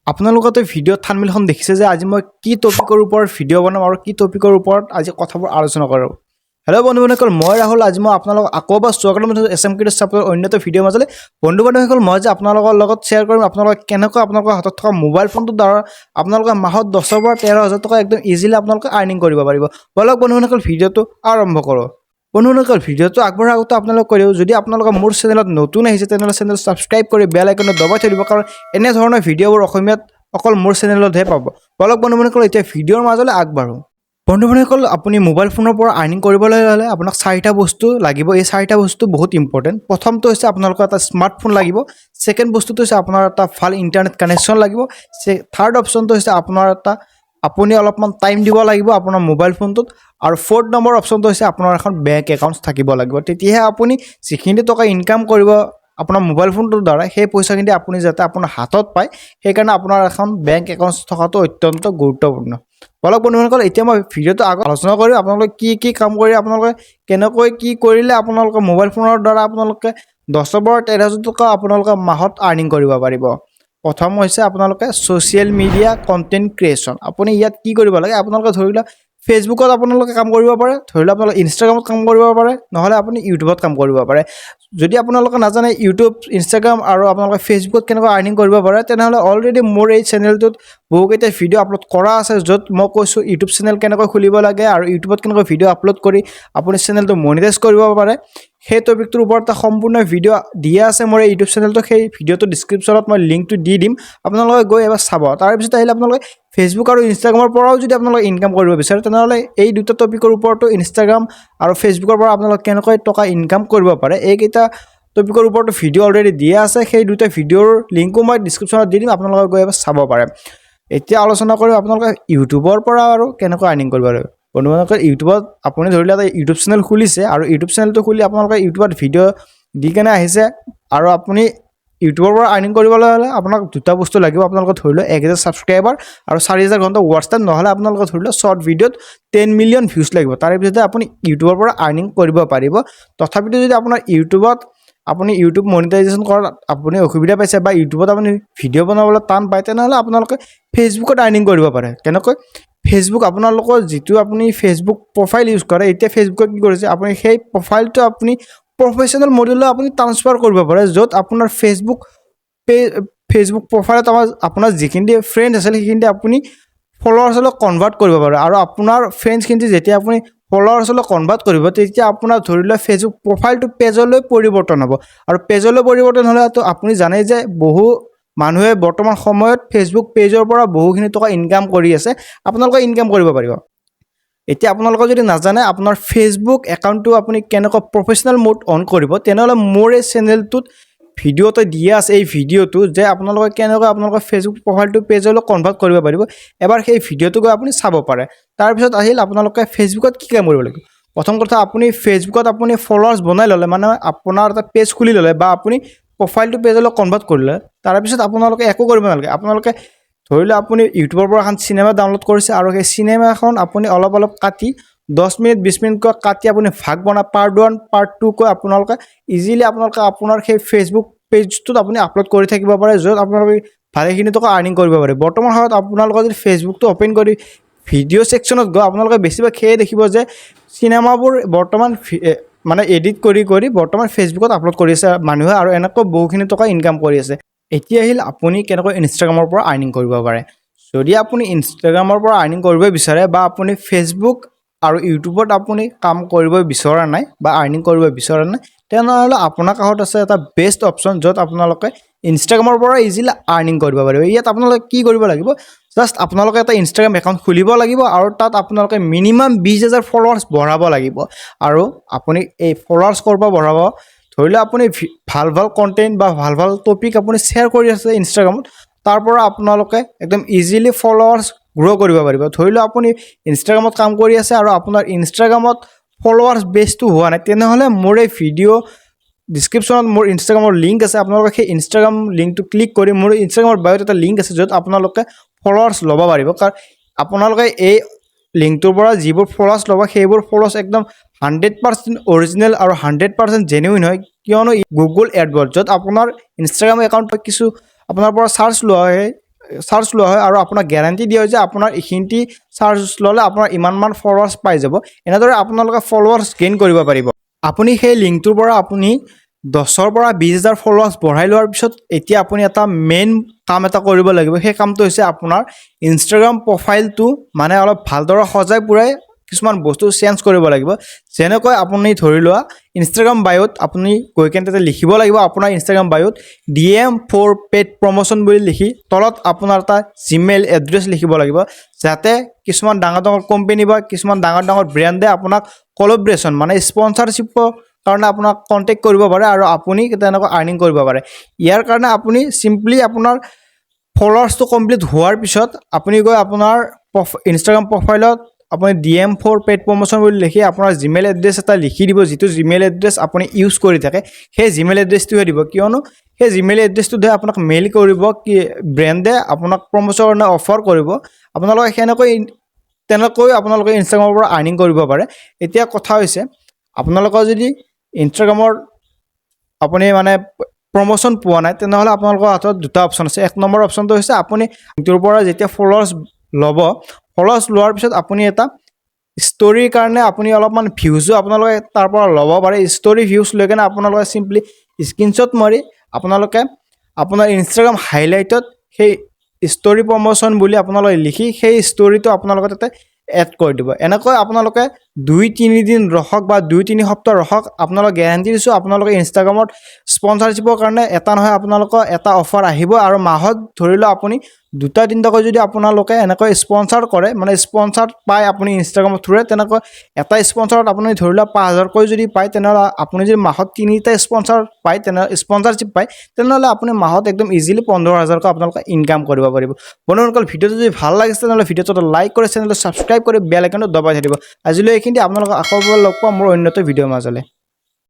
আপোনালোকতে video' থাম্বনেইলখন দেখিছে যে আজি মই কি টপিকৰ ওপৰত ভিডিঅ' বনাম আৰু কি টপিকৰ ওপৰত আজি কথাবোৰ আলোচনা কৰোঁ। হেল্ল' বন্ধু-বান্ধৱীসকল, মই ৰাহুল। আজি মই আপোনালোকক আকৌ এবাৰ স্বাগতম জনাইছোঁ এছএম ক্ৰিয়েটিভ ছাপোৰ্টৰ অন্যটো ভিডিঅ' মাজলৈ। বন্ধু-বান্ধৱীসকল, মই যে আপোনালোকৰ লগত শ্বেয়াৰ কৰিম আপোনালোকে কেনেকৈ আপোনালোকৰ হাতত থকা মোবাইল ফোনটোৰ দ্বাৰা আপোনালোকে মাহত 10,000 পৰা 13,000 টকা একদম ইজিলি আপোনালোকে আৰ্নিং কৰিব পাৰিব। বলক বন্ধু-বান্ধৱীসকল, ভিডিঅ'টো আৰম্ভ কৰোঁ। বন্ধু-বান্ধৱীসকল, ভিডিঅ'টো আগবঢ়াৰ আগতে আপোনালোকে কৰিব, যদি আপোনালোকে মোৰ চেনেলত নতুন আহিছে তেনেহ'লে চেনেল ছাবস্ক্ৰাইব কৰি বেল আইকনটো দবাই থৈ দিব, কাৰণ এনেধৰণৰ ভিডিঅ'বোৰ অসমীয়াত অকল মোৰ চেনেলতহে পাব। বলক বন্ধু-বান্ধৱীসকল, এতিয়া ভিডিঅ'ৰ মাজলৈ আগবাঢ়ো। বন্ধু-বান্ধৱীসকল, আপুনি মোবাইল ফোনৰ পৰা আৰ্নিং কৰিবলৈ হ'লে আপোনাক 4টা বস্তু লাগিব। এই 4টা বস্তু বহুত ইম্পৰ্টেণ্ট। প্ৰথমটো হৈছে আপোনালোকৰ এটা স্মাৰ্টফোন লাগিব। ছেকেণ্ড বস্তুটো হৈছে আপোনাৰ এটা ভাল ইণ্টাৰনেট কানেকশ্যন লাগিব। থাৰ্ড অপশ্যনটো হৈছে আপুনি অলপমান টাইম দিব লাগিব আপোনাৰ মোবাইল ফোনটোত। আৰু ফ'ৰ্থ নম্বৰ অপশ্যনটো হৈছে আপোনাৰ এখন বেংক একাউণ্ট থাকিব লাগিব। তেতিয়াহে আপুনি যিখিনি টকা ইনকাম কৰিব আপোনাৰ মোবাইল ফোনটোৰ দ্বাৰা, সেই পইচাখিনি আপুনি যাতে আপোনাৰ হাতত পায়, সেইকাৰণে আপোনাৰ এখন বেংক একাউণ্ট থকাটো অত্যন্ত গুৰুত্বপূৰ্ণ। বলক বন্ধুসকল, এতিয়া মই ভিডিঅ'টো আলোচনা কৰিম আপোনালোকে কি কাম কৰি আপোনালোকে কেনেকৈ কি কৰিলে আপোনালোকে মোবাইল ফোনৰ দ্বাৰা আপোনালোকে 10,000 পৰা 13,000 টকা আপোনালোকে মাহত আৰ্নিং কৰিব পাৰিব। প্ৰথম হৈছে আপোনালোকে ছ'চিয়েল মিডিয়া কণ্টেণ্ট ক্ৰিয়েশ্যন। আপুনি ইয়াত কি কৰিব লাগে, আপোনালোকে ধৰি লওক ফেচবুকত আপোনালোকে কাম কৰিব পাৰে, ধৰি লওক আপোনালোকে ইনষ্টাগ্ৰামত কাম কৰিব পাৰে, নহ'লে আপুনি ইউটিউবত কাম কৰিব পাৰে। যদি আপোনালোকে নাজানে ইউটিউব, ইনষ্টাগ্ৰাম আৰু আপোনালোকে ফেচবুকত কেনেকৈ আৰ্নিং কৰিব পাৰে, তেনেহ'লে অলৰেডি মোৰ এই চেনেলটোত বহুকেইটা ভিডিঅ' আপলোড কৰা আছে, য'ত মই কৈছোঁ ইউটিউব চেনেল কেনেকৈ খুলিব লাগে আৰু ইউটিউবত কেনেকৈ ভিডিঅ' আপলোড কৰি আপুনি চেনেলটো মনিটাইজ কৰিব পাৰে। সেই টপিকটোৰ ওপৰত এটা সম্পূৰ্ণ ভিডিঅ' দিয়া আছে মোৰ এই ইউটিউব চেনেলটো। সেই ভিডিঅ'টো ডিছক্ৰিপশ্যনত মই লিংকটো দি দিম, আপোনালোকে গৈ এবাৰ চাব। তাৰপিছত আহিলে আপোনালোকে ফেচবুক আৰু ইনষ্টাগ্ৰামৰ পৰাও যদি আপোনালোকে ইনকাম কৰিব বিচাৰে, তেনেহ'লে এই দুটা টপিকৰ ওপৰতো ইনষ্টাগ্ৰাম আৰু ফেচবুকৰ পৰা আপোনালোকে কেনেকৈ টকা ইনকাম কৰিব পাৰে, এইকেইটা টপিকৰ ওপৰতো ভিডিঅ' অলৰেডি দিয়া আছে। সেই দুটা ভিডিঅ'ৰ লিংকো মই ডিছক্ৰিপশ্যনত দি দিম, আপোনালোকে গৈ এবাৰ চাব পাৰে। এতিয়া আলোচনা কৰিম আপোনালোকে ইউটিউবৰ পৰা আৰু কেনেকৈ আৰ্নিং কৰিব লাগিব। বন্ধুসকল, ইউটিউবত আপুনি ধৰি লওক এটা ইউটিউব চেনেল খুলিছে আৰু ইউটিউব চেনেলটো খুলি আপোনালোকে ইউটিউবত ভিডিঅ' দি কেনে আহিছে, আৰু আপুনি ইউটিউবৰ পৰা আৰ্নিং কৰিবলৈ হ'লে আপোনাক দুটা বস্তু লাগিব। আপোনালোকে ধৰি লওক 1,000 ছাবস্ক্ৰাইবাৰ আৰু 4,000 ঘণ্টা ৱাটচ টাইম, নহ'লে আপোনালোকে ধৰি লওক শ্বৰ্ট ভিডিঅ'ত 10 মিলিয়ন ভিউজ লাগিব। তাৰে পিছতে আপুনি ইউটিউবৰ পৰা আৰ্নিং কৰিব পাৰিব। তথাপিতো যদি আপোনাৰ ইউটিউব মনিটাইজেশ্যন কৰাত আপুনি অসুবিধা পাইছে বা ইউটিউবত আপুনি ভিডিঅ' বনাবলৈ টান পায়, তেনেহ'লে আপোনালোকে ফেচবুকত আৰ্নিং কৰিব পাৰে। কেনেকৈ? ফেচবুক, আপোনালোকৰ যিটো আপুনি ফেচবুক প্ৰফাইল ইউজ কৰে, এতিয়া ফেচবুকে কি কৰিছে, আপুনি সেই প্ৰফাইলটো আপুনি প্ৰফেশ্যনেল মডেললৈ আপুনি ট্ৰান্সফাৰ কৰিব পাৰে, য'ত আপোনাৰ ফেচবুক প্ৰফাইলত আপোনাৰ যিখিনি ফ্ৰেণ্ড আছিল সেইখিনি আপুনি ফলোৱাৰ্ছলৈ কনভাৰ্ট কৰিব পাৰে। আৰু আপোনাৰ ফ্ৰেণ্ডছখিনি যেতিয়া আপুনি ফলোৱাৰ্ছলৈ কনভাৰ্ট কৰিব, তেতিয়া আপোনাৰ ধৰি লওক ফেচবুক প্ৰফাইলটো পেজলৈ পৰিৱৰ্তন হ'ব। আৰু পেজলৈ পৰিৱৰ্তন হ'লেতো আপুনি জানে যে বহু মানুহে বৰ্তমান সময়ত ফেচবুক পেজৰ পৰা বহুখিনি টকা ইনকাম কৰি আছে, আপোনালোকে ইনকাম কৰিব পাৰিব। এতিয়া আপোনালোকে যদি নাজানে আপোনাৰ ফেচবুক একাউণ্টটো আপুনি কেনেকৈ প্ৰফেশ্যনেল মোড অন কৰিব, তেনেহ'লে মোৰ এই চেনেলটোত ভিডিঅ'তে দিয়া আছে এই ভিডিঅ'টো, যে আপোনালোকে কেনেকৈ আপোনালোকৰ ফেচবুক প্ৰফাইলটো পেজলৈ কনভাৰ্ট কৰিব পাৰিব। এবাৰ সেই ভিডিঅ'টো গৈ আপুনি চাব পাৰে। তাৰপিছত আহিল আপোনালোকে ফেচবুকত কি কাম কৰিব লাগিব। প্ৰথম কথা, আপুনি ফেচবুকত আপুনি ফলোৱাৰ্ছ বনাই ল'লে, মানে আপোনাৰ এটা পেজ খুলি ল'লে বা আপুনি প্ৰফাইলটো পেজলৈ কনভাৰ্ট কৰিলে, তাৰপিছত আপোনালোকে একো কৰিব নালাগে। আপোনালোকে ধৰি লওক আপুনি ইউটিউবৰ পৰা এখন চিনেমা ডাউনলোড কৰিছে, আৰু সেই চিনেমাখন আপুনি অলপ কাটি 10 মিনিট 20 মিনিটকৈ কাটি আপুনি ভাগ বনাই পাৰ্ট 1 পাৰ্ট 2 কৈ আপোনালোকে ইজিলি আপোনাৰ সেই ফেচবুক পেজটোত আপুনি আপলোড কৰি থাকিব পাৰে, য'ত আপোনালোকে ভালেখিনি টকা আৰ্নিং কৰিব পাৰে। বৰ্তমান সময়ত আপোনালোকে যদি ফেচবুকটো অ'পেন কৰি ভিডিঅ' ছেকশ্যনত গৈ আপোনালোকে বেছিভাগ সেয়ে দেখিব যে চিনেমাবোৰ বৰ্তমান মানে এডিট কৰি বৰ্তমান ফেচবুকত আপলোড কৰি আছে মানুহে, আৰু এনেকৈ বহুখিনি টকা ইনকাম কৰি আছে। এতিয়া আহিল আপুনি কেনেকৈ ইনষ্টাগ্ৰামৰ পৰা আৰ্নিং কৰিব পাৰে। যদি আপুনি ইনষ্টাগ্ৰামৰ পৰা আৰ্নিং কৰিব বিচাৰে বা আপুনি ফেচবুক আৰু ইউটিউবত আপুনি কাম কৰিব বিচৰা নাই বা আৰ্নিং কৰিব বিচৰা নাই, তেনেহ'লে আপোনাৰ কাষত আছে এটা বেষ্ট অপশ্যন, য'ত আপোনালোকে ইনষ্টাগ্ৰামৰ পৰা ইজিলি আৰ্নিং কৰিব পাৰিব। ইয়াত আপোনালোকে কি কৰিব লাগিব, জাষ্ট আপোনালোকে এটা ইনষ্টাগ্ৰাম একাউণ্ট খুলিব লাগিব, আৰু তাত আপোনালোকে মিনিমাম 20,000 ফলোৱাৰ্ছ বঢ়াব লাগিব। আৰু আপুনি এই ফলোৱাৰ্ছ ক'ৰ পৰা বঢ়াব, ধৰি লওক আপুনি ভাল কণ্টেণ্ট বা ভাল টপিক আপুনি শ্বেয়াৰ কৰি আছে ইনষ্টাগ্ৰামত, তাৰ পৰা আপোনালোকে একদম ইজিলি ফলোৱাৰ্ছ গ্ৰ' কৰিব পাৰিব। ধৰি লওক আপুনি ইনষ্টাগ্ৰামত কাম কৰি আছে আৰু আপোনাৰ ইনষ্টাগ্ৰামত ফলোৱাৰ্ছ বেছটো হোৱা নাই, তেনেহ'লে মোৰ এই ভিডিঅ' ডিছক্ৰিপশ্যনত মোৰ ইনষ্টাগ্ৰামৰ লিংক আছে। আপোনালোকে সেই ইনষ্টাগ্ৰাম লিংকটো ক্লিক কৰি মোৰ ইনষ্টাগ্ৰামৰ বায়'ত এটা লিংক আছে, য'ত আপোনালোকে ফলোৱাৰ্ছ ল'ব পাৰিব। কাৰণ আপোনালোকে এই লিংকটোৰ পৰা যিবোৰ ফলোৱাৰ্ছ ল'ব, সেইবোৰ ফলোৱাৰ্ছ একদম 100% অৰিজিনেল আৰু 100% জেনুইন হয়, কিয়নো গুগল এডৱৰ্ড, য'ত আপোনাৰ ইনষ্টাগ্ৰাম একাউণ্টত কিছু আপোনাৰ পৰা চাৰ্জ লোৱা হয়, চাৰ্জ লোৱা হয় আৰু আপোনাক গেৰাণ্টি দিয়া হয় যে আপোনাৰ এইখিনি চাৰ্জ ল'লে আপোনাৰ ইমানমান ফলোৱাৰ্ছ পাই যাব। এনেদৰে আপোনালোকে ফলোৱাৰ্ছ গেইন কৰিব পাৰিব। আপুনি সেই লিংকটোৰ পৰা আপুনি 10ৰ পৰা 20,000 ফলোৱাৰ্ছ বঢ়াই লোৱাৰ পিছত এতিয়া আপুনি এটা মেইন কাম এটা কৰিব লাগিব। সেই কামটো হৈছে আপোনাৰ ইনষ্টাগ্ৰাম প্ৰফাইলটো মানে অলপ ভালদৰে সজাই পুৰাই কিছুমান বস্তু চেঞ্জ কৰিব লাগিব। যেনেকৈ আপুনি ধৰি লোৱা ইনষ্টাগ্ৰাম বায়'ত আপুনি গৈ কেনে তাতে লিখিব লাগিব আপোনাৰ Instagram বায়'ত DM for paid promotion বুলি লিখি তলত আপোনাৰ এটা জিমেইল এড্ৰেছ লিখিব লাগিব, যাতে কিছুমান ডাঙৰ ডাঙৰ কোম্পানী বা কিছুমান ডাঙৰ ডাঙৰ ব্ৰেণ্ডে আপোনাক কলাবৰেশ্যন মানে স্পনচাৰশ্বিপৰ কাৰণে আপোনাক কণ্টেক্ট কৰিব পাৰে আৰু আপুনি তেনেকৈ আৰ্নিং কৰিব পাৰে। ইয়াৰ কাৰণে আপুনি চিম্পলি আপোনাৰ ফলোৱাৰ্ছটো কমপ্লিট হোৱাৰ পিছত আপুনি গৈ আপোনাৰ ইনষ্টাগ্ৰাম প্ৰফাইলত আপুনি DM for paid promotion বুলি লিখি আপোনাৰ জিমেইল এড্ৰেছ এটা লিখি দিব, যিটো জিমেইল এড্ৰেছ আপুনি ইউজ কৰি থাকে সেই জিমেইল এড্ৰেছটোহে দিব, কিয়নো সেই জিমেইল এড্ৰেছটোতে আপোনাক মেইল কৰিব কি ব্ৰেণ্ডে আপোনাক প্ৰমোশ্যনৰ কাৰণে অফাৰ কৰিব। আপোনালোকে তেনেকৈ আপোনালোকে ইনষ্টাগ্ৰামৰ পৰা আৰ্নিং কৰিব পাৰে। এতিয়া কথা হৈছে আপোনালোকৰ যদি ইনষ্টাগ্ৰামৰ আপুনি মানে প্ৰমোশ্যন পোৱা নাই, তেনেহ'লে আপোনালোকৰ হাতত দুটা অপশ্যন আছে। 1 নম্বৰ অপশ্যনটো হৈছে আপুনি ইটোৰ পৰা যেতিয়া ফলোৱাৰ্ছ ল'ব, ফলোৱাৰ্ছ লোৱাৰ পিছত আপুনি এটা ষ্টৰীৰ কাৰণে আপুনি অলপমান ভিউজো আপোনালোকে তাৰ পৰা ল'ব পাৰে। ষ্টৰী ভিউজ লৈ কেনে আপোনালোকে চিম্পলি স্ক্ৰীনশ্বট মাৰি আপোনালোকে আপোনাৰ ইনষ্টাগ্ৰাম হাইলাইটত সেই ষ্টৰী প্ৰমোশ্যন বুলি আপোনালোকে লিখি সেই ষ্টৰীটো আপোনালোকে তাতে এড কৰি দিব। এনেকৈ আপোনালোকে 2-3 দিন ৰখক বা 2-3 সপ্তাহ ৰখক, আপোনালোকে গেৰাণ্টি দিছোঁ আপোনালোকে ইনষ্টাগ্ৰামত স্পনচাৰশ্বিপৰ কাৰণে এটা নহয় আপোনালোকৰ এটা অফাৰ আহিব। আৰু মাহত ধৰি লওক আপুনি 2-3টাকৈ যদি আপোনালোকে এনেকৈ স্পনচাৰ কৰে মানে স্পনচাৰ পায় আপুনি ইনষ্টাগ্ৰামৰ থ্ৰুৰে, তেনেকৈ এটা স্পনচাৰত আপুনি ধৰি লওক 5,000কৈ যদি পায়, তেনেহ'লে আপুনি যদি মাহত 3টা স্পনচাৰ পায় স্পনচাৰশ্বিপ পায়, তেনেহ'লে আপুনি মাহত একদম ইজিলি 15,000কৈ আপোনালোকে ইনকাম কৰিব পাৰিব। বন্ধুসকল, ভিডিঅ'টো যদি ভাল লাগিছে তেনেহ'লে ভিডিঅ'টো লাইক কৰি চেনেলটো ছাবস্ক্ৰাইব কৰি বেল আইকনটো দবাই থাকিব। আজিলৈ এইখিনি, আপোনালোকক আকৌ লগ পাম মোৰ অন্য এটা ভিডিঅ'ৰ মাজলৈ।